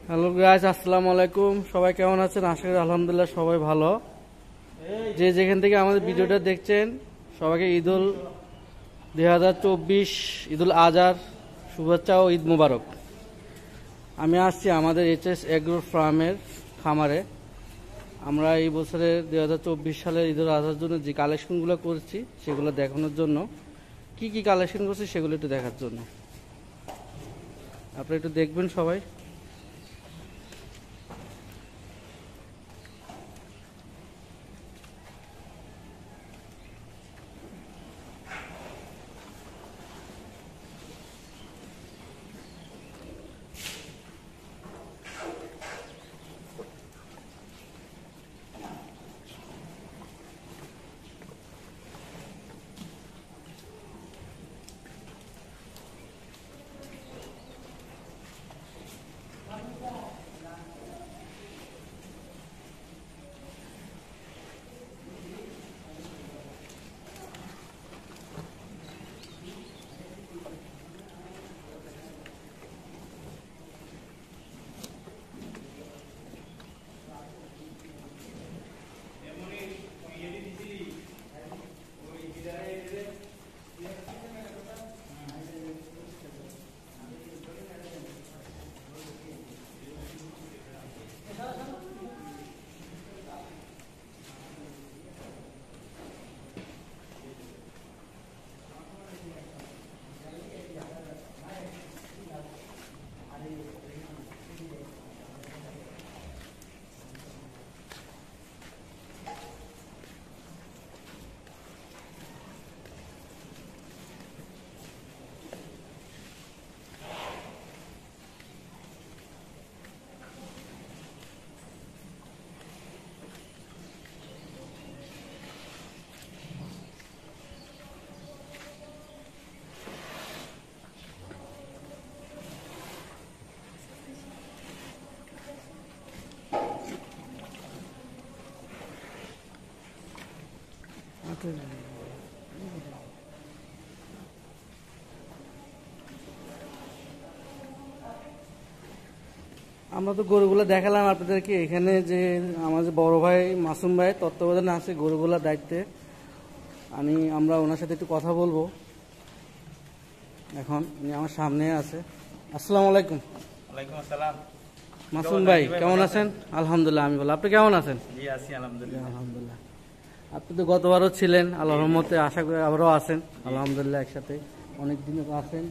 Hello guys, আসসালামু আলাইকুম। সবাই কেমন আছেন? আশা করি আলহামদুলিল্লাহ সবাই ভালো। যে যেখান থেকে আমাদের ভিডিওটা দেখছেন সবাইকে ঈদুল 2024 ঈদুল আজহার শুভেচ্ছা ও ঈদ মুবারক। আমি আসছি আমাদের এইচএস এগ্রো ফার্মের খামারে। আমরা এই বছরের 2024 সালের ঈদুল আজহার জন্য যে কালেকশনগুলো করছি সেগুলো দেখানোর জন্য, কি কি কালেকশন করছি সেগুলো একটু দেখার জন্য। আপনারা একটু দেখবেন সবাই। আমরা তো গরুগুলো দেখালাম আপনাদেরকে। এখানে যে আমাদের বড় ভাই মাসুম ভাই তত্ত্বাবধানে আছে গরুগুলোর দায়িত্বে। আমরা ওনার সাথে একটু কথা বলবো। এখন উনি আমার সামনে আছে। আসসালামু আলাইকুম। ওয়ালাইকুম আসসালাম। মাসুম ভাই কেমন আছেন? আলহামদুলিল্লাহ আমি ভালো। আপনি কেমন আছেন? জি আছি আলহামদুলিল্লাহ। আলহামদুলিল্লাহ। আপনি তো গতবারও ছিলেন, আল্লাহর রহমতে আশা করি আবারও আছেন। আলহামদুলিল্লাহ একসাথে অনেকদিন আছেন।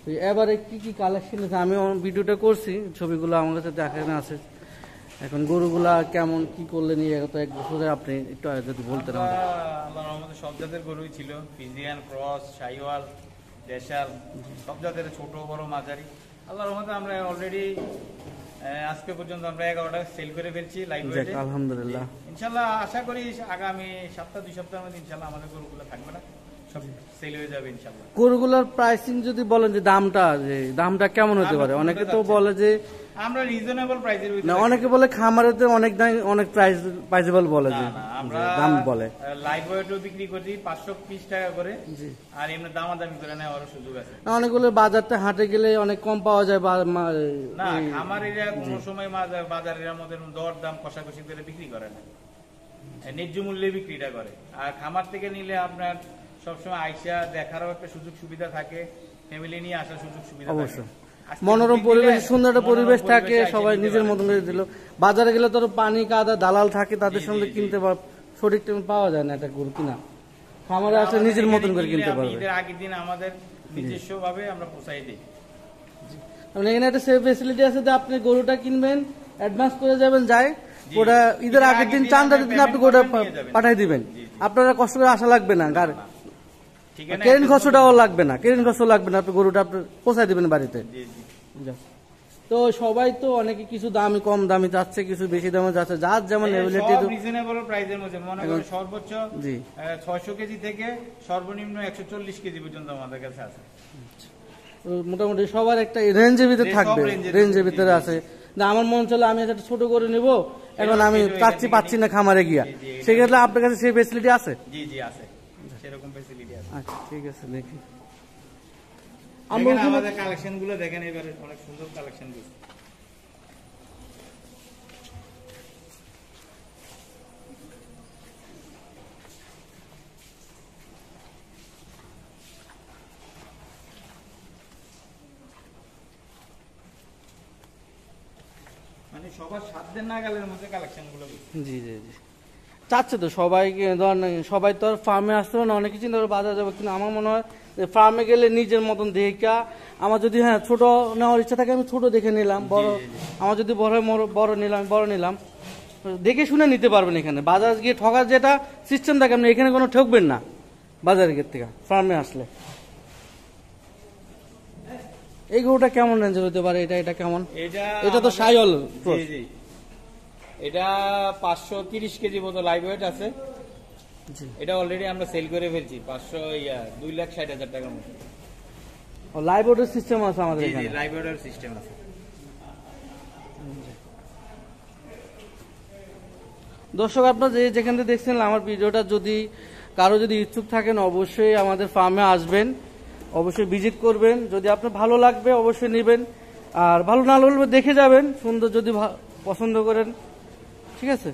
তো এবারে কি কি কালেকশন আছে? আমি ভিডিওটা করছি, ছবিগুলো আমার কাছে দেখানো আছে। এখন গরুগুলা কেমন কি করলে নিয়ে গত এক বছরে আপনি একটু যদি বলতেন। আল্লাহর রহমতে সব জাতের গরুই ছিল, ফিজিয়ান, ক্রস, শাহিওয়াল, দেশাল, সব জাতের ছোট বড় মাঝারি। আল্লাহর রহমতে আমরা অলরেডি আজকে পর্যন্ত আমরা 11টা সেল করে ফেলছি লাইভ ওয়েটে। আলহামদুলিল্লাহ। ইনশাআল্লাহ আশা করি আগামী সপ্তাহ 2 সপ্তাহের মধ্যে ইনশাআল্লাহ আমাদের গরুগুলো থাকবে না, সব সেল হয়ে যাবে ইনশাআল্লাহ। গরুগুলোর প্রাইসিং যদি বলেন যে দামটা কেমন হতে পারে? অনেকে তো বলে যে আমরা রিজনেবল প্রাইসের ভিতরে, না অনেকে বলে খামারেতে অনেক প্রাইসেবল বলে যে আমরা দাম বলে। লাইভ ওয়েটও বিক্রি করি 520 টাকা করে। আর এমনি দামাদামি করে নেওয়ার সুযোগ আছে। অনেকগুলো বাজারতে হাটে গেলে অনেক কম পাওয়া যায়। না খামারিরা কোনো সময় বাজারের মধ্যে দর দাম কষাকষি করে বিক্রি করে না, ন্যায্য মূল্যে বিক্রিটা করে। আর খামার থেকে নিলে আপনার সবসময় আইসা দেখারও একটা সুযোগ সুবিধা থাকে, ফ্যামিলি নিয়ে আসার সুযোগ সুবিধা অবশ্যই। মনোরম পরিবেশ, সুন্দর একটা পরিবেশ থাকে, সবাই নিজের মতন করে দিল। বাজারে গেলে তো পানি কাদা দালাল থাকে, তাদের সঙ্গে কিনতে সঠিক টাইম পাওয়া যায় না একটা গরু কিনা। খামারে আসলে নিজের মতন করে কিনতে পারবে। ঈদের আগের দিন আমাদের নিজস্ব ভাবে আমরা পৌঁছাই দিই। এখানে একটা সেফ ফ্যাসিলিটি আছে যে আপনি গরুটা কিনবেন, অ্যাডভান্স করে যাবেন, ওটা ঈদের আগের দিন চাঁদার দিন আপনি গরুটা পাঠাই দিবেন। আপনারা কষ্ট করে আসা লাগবে না, কেরেন খরচটাও লাগবে না, আপনি গরুটা আপনি পৌঁছাই দিবেন বাড়িতে। তো সবাই তো অনেকে কিছু দামি কম দামি যাচ্ছে, কিছু বেশি দামে যাচ্ছে, যার যেমন এবিলিটি। রিজনেবল প্রাইসের মধ্যে মনে করেন সর্বোচ্চ 600 কেজি থেকে সর্বনিম্ন 140 কেজি পর্যন্ত আমাদের কাছে আছে। মোটামুটি সবার একটা রেঞ্জের ভিতরে থাকবে, রেঞ্জের ভিতরে আছে। না আমার মন চলে আমি একটা ছোট করে নিব, এখন আমি পাচ্ছি না খামারে গিয়া, সেক্ষেত্রে আপনার কাছে সেই ফেসিলিটি আছে? জি জি আছে, সেরকম ফেসিলিটি আছে। আচ্ছা ঠিক আছে, দেখি আমাদের কালেকশন গুলো দেখেন, এবারে অনেক সুন্দর কালেকশন দিয়েছে। আমি সবার সাধ্যের নাগালের মধ্যে কালেকশন গুলো জি জি জি চাচ্ছে তো সবাইকে, ধরেন সবাই তো আর ফার্মে আসতে পারে না, অনেকে চিন্তা করে বাজার যাবে, কিন্তু আমার মনে হয় যে ফার্মে গেলে নিজের মতন দেখা, আমার যদি হ্যাঁ ছোট নেওয়ার ইচ্ছা থাকে আমি ছোট দেখে নিলাম, বড় আমার যদি বড় হয় বড় নিলাম, বড় নিলাম, দেখে শুনে নিতে পারবেন। এখানে বাজার গিয়ে ঠকার যেটা সিস্টেম থাকে আপনি এখানে কোনো ঠকবেন না বাজারের গেট থেকে ফার্মে আসলে। এই গরুটা কেমন রেঞ্জের হতে পারে? এটা কেমন? এটা তো সাইওয়াল। জি জি এটা 530 কেজি মতো লাইভ ওয়েট আছে। এটা অলরেডি আমরা সেল করে ফেলছি 2,60,000 টাকার মতো। লাইভ ওয়েটের সিস্টেম আছে আমাদের এখানে। জি লাইভ ওয়েটের সিস্টেম আছে। দর্শক আপনারা যেখান থেকে দেখছেন আমার ভিডিওটা, যদি কারো যদি ইচ্ছুক থাকেন অবশ্যই আমাদের ফার্মে আসবেন, অবশ্যই ভিজিট করবেন। যদি আপনার ভালো লাগবে অবশ্যই নেবেন, আর ভালো না লাগলে দেখে যাবেন, সুন্দর যদি পছন্দ করেন, ঠিক আছে।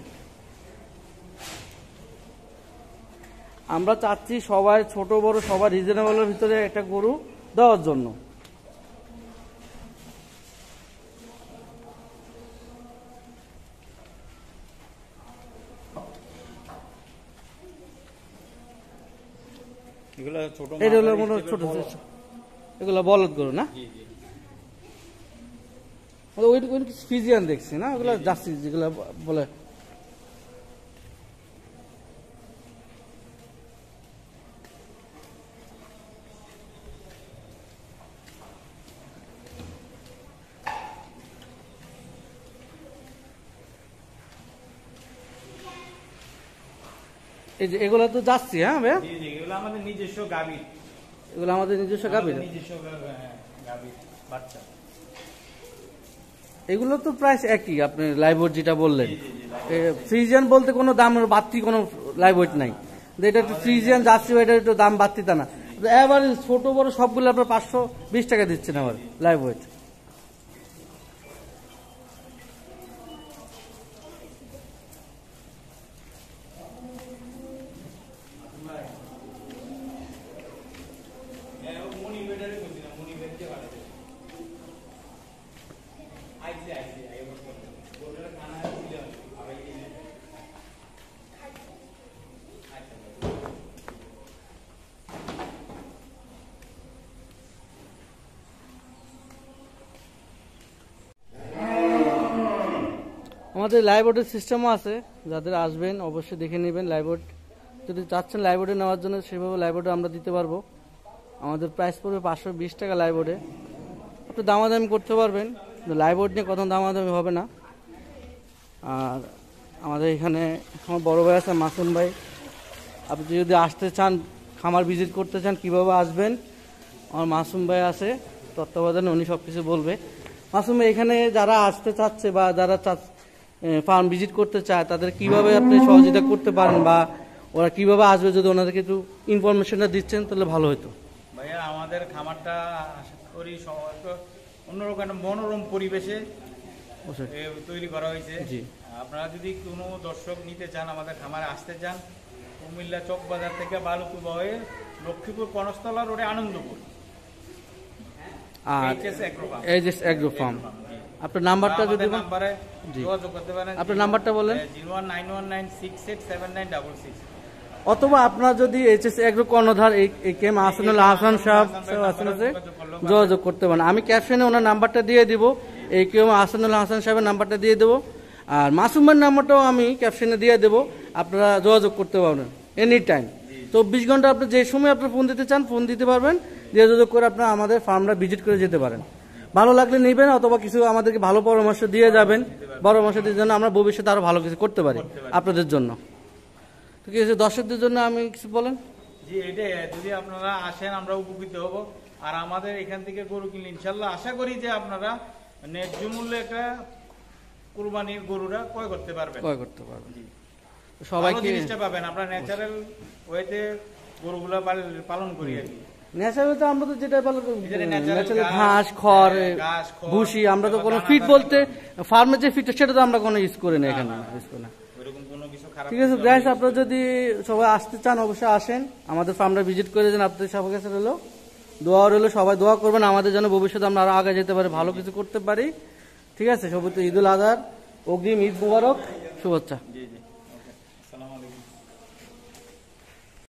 আমরা চাচ্ছি সবাই ছোট বড় সবার রিজনেবলের ভিতরে একটা গরু দেওয়ার জন্য। এগুলো ছোট, এটা হলো মনে ছোট, এগুলো বলদ গরু না? ওই ফিজিয়ান দেখছি না, ওগুলো জার্সি যেগুলো বলে। এই যে এগুলো তো যাচ্ছি, হ্যাঁ ভাইয়া, এগুলো আমাদের নিজস্ব গাভী, এগুলো আমাদের নিজস্ব গাভী, বাচ্চা। এগুলো তো প্রাইস একই, আপনি লাইভ ওয়েট যেটা বললেন। ফ্রিজিয়ান বলতে কোনো দাম বাড়তি কোনো লাইভ ওয়েট নাই, এটা একটু ফ্রিজিয়ান জার্সি এটার একটু দাম বাড়তি তা না। এবার ছোট বড় সবগুলো আপনার 520 টাকা দিচ্ছেন আবার লাইভ ওয়েট। আমাদের লাইভবোর্ডের সিস্টেমও আছে, যাদের আসবেন অবশ্যই দেখে নেবেন। লাইভবোর্ড যদি চাচ্ছেন লাইভবোর্ডে নেওয়ার জন্য সেভাবে লাইভবোর্ডে আমরা দিতে পারবো। আমাদের প্রাইস পড়বে 520 টাকা লাইভবোর্ডে, আপনি দামাদামি করতে পারবেন, লাইভবোর্ড নিয়ে কত দামাদামি হবে না। আর আমাদের এখানে আমার বড় ভাই আছে মাসুম ভাই, আপনি যদি আসতে চান খামার ভিজিট করতে চান কিভাবে আসবেন, আমার মাসুম ভাই আছে তত্ত্বাবধানে, উনি সব কিছু বলবে। মাসুম ভাই, এখানে যারা আসতে চাচ্ছে বা যারা ফার্ম ভিজিট করতে চায় তাদের কিভাবে আপনি সহযোগিতা করতে পারেন, বা ওরা কিভাবে আসবে, যদি ওনাদেরকে একটু ইনফরমেশনটা দিচ্ছেন তাহলে ভালো হতো। ভাইয়া আমাদের খামারটা আশা করি অন্যরকম মনোরম পরিবেশে তৈরি করা হয়েছে। আপনারা যদি কোনো দর্শক নিতে চান, আমাদের খামারে আসতে চান, কুমিল্লা চক বাজার থেকে বালুকুবা হয়ে লক্ষ্মীপুর কনস্তলা রোডে আনন্দপুর, আর এই যে এগ্রো ফার্ম, আপনার নাম্বারটা যদি যোগাযোগ করতে পারেন। আপনার নাম্বারটা বলেন। 0191966796, অথবা আপনার যদি এইচএস এগ্রো কর্ণধার এই কেম আহসানুল হাসান সাহেব যোগাযোগ করতে পারেন। আমি ক্যাপশনে ওনার নাম্বারটা দিয়ে দিব, এই কেম আহসানুল হাসান সাহেবের নাম্বারটা দিয়ে দেবো, আর মাসুমের নাম্বারটাও আমি ক্যাপশনে দিয়ে দেবো, আপনারা যোগাযোগ করতে পারবেন এনি টাইম। 24 ঘন্টা আপনি যে সময় আপনার ফোন দিতে চান ফোন দিতে পারবেন, যোগাযোগ করে আপনারা আমাদের ফার্মটা ভিজিট করে যেতে পারেন। ভালো লাগলে নেবেন, অথবা কিছু আমাদেরকে ভালো পরামর্শ দিয়ে যাবেন, পরামর্শ দিয়ে যেন আমরা ভবিষ্যতে আরো ভালো কিছু করতে পারি আপনাদের জন্য। ঠিক আছে, দর্শকদের জন্য আমি কিছু বলেন। জি, এটাই, যদি আপনারা আসেন আমরা উপকৃত হব। আর আমাদের এখান থেকে গরু কিনলে ইনশাল্লাহ আশা করি যে আপনারা ন্যায্য মূল্যে একটা কুরবানির গরুরা ক্রয় করতে পারবেন। সবাইকে জিনিসটা পাবেন, আমরা ন্যাচারাল ওয়েতে গরুগুলা পালন করি আর কি। ন্যাচারাল তো আমরা তো যেটা ন্যাচারাল ঘাস খড় ভুসি, আমরা তো কোনো ফিড বলতে ফার্মের যে ফিড সেটা তো আমরা কোনো ইউজ করি না এখানে, ইউজ করি না। ঠিক আছে গাইস, আপনারা যদি সবাই আসতে চান অবশ্যই আসেন, আমাদের ফার্মটা ভিজিট করে যান। আপনাদের সবার কাছে রইলো দোয়া, রইলো সবাই দোয়া করবেন আমাদের জন্য, ভবিষ্যতে আমরা আরো আগে যেতে পারি, ভালো কিছু করতে পারি। ঠিক আছে, সবাই তো ঈদুল আজহার অগ্রিম ঈদ মুবারক, শুভেচ্ছা।